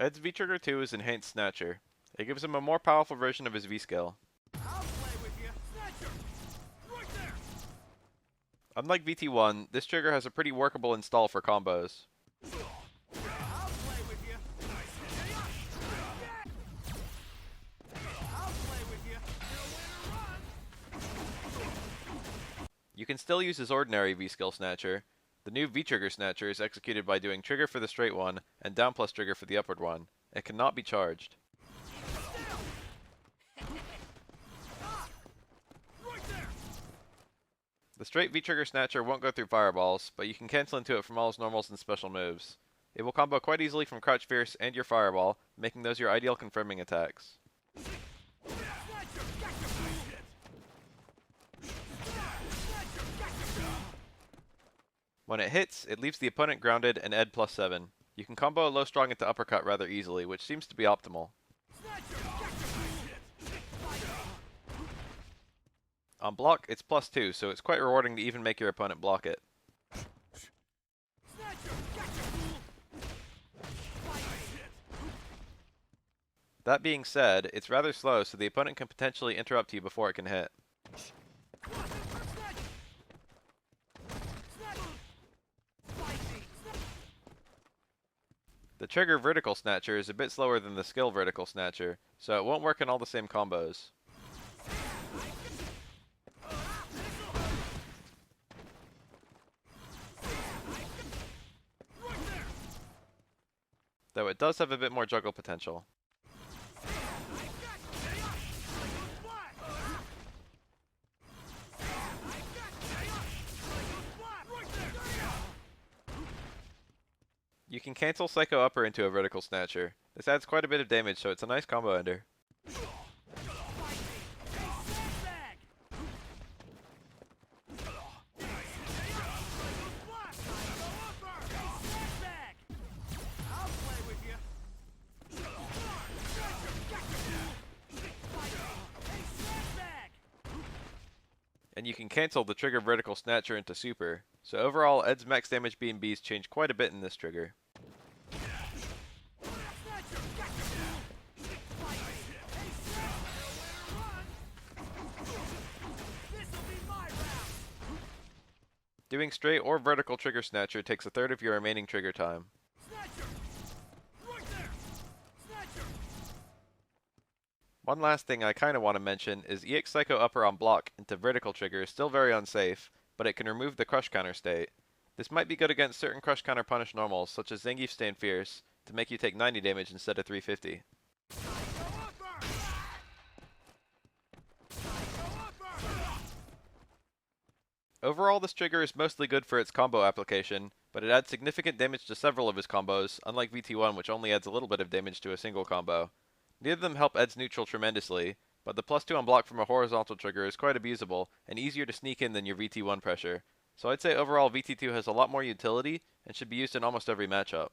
Ed's V-Trigger 2 is Enhanced Snatcher. It gives him a more powerful version of his V-skill. I'll play with you. Snatcher! Right there! Unlike VT1, this trigger has a pretty workable install for combos. I'll play with you. I'll play with you. You can still use his ordinary V-skill Snatcher. The new V-Trigger Snatcher is executed by doing trigger for the straight one, and down plus trigger for the upward one. It cannot be charged. Right there! The straight V-Trigger Snatcher won't go through fireballs, but you can cancel into it from all his normals and special moves. It will combo quite easily from Crouch Fierce and your Fireball, making those your ideal confirming attacks. When it hits, it leaves the opponent grounded and Ed +7. You can combo a low strong into uppercut rather easily, which seems to be optimal. On block, it's +2, so it's quite rewarding to even make your opponent block it. That being said, it's rather slow, so the opponent can potentially interrupt you before it can hit. The trigger Vertical Snatcher is a bit slower than the skill Vertical Snatcher, so it won't work in all the same combos. Though it does have a bit more juggle potential. You can cancel Psycho Upper into a Vertical Snatcher. This adds quite a bit of damage, so it's a nice combo ender. And you can cancel the trigger Vertical Snatcher into Super, so overall Ed's max damage B&Bs change quite a bit in this trigger. Doing straight or vertical trigger Snatcher takes a third of your remaining trigger time. One last thing I kinda want to mention is EX Psycho Upper on block into vertical trigger is still very unsafe, but it can remove the crush counter state. This might be good against certain crush counter punish normals, such as Zangief Stand Fierce, to make you take 90 damage instead of 350. Overall, this trigger is mostly good for its combo application, but it adds significant damage to several of his combos, unlike VT1 which only adds a little bit of damage to a single combo. Neither of them help Ed's neutral tremendously, but the +2 on block from a horizontal trigger is quite abusable and easier to sneak in than your VT1 pressure, so I'd say overall VT2 has a lot more utility and should be used in almost every matchup.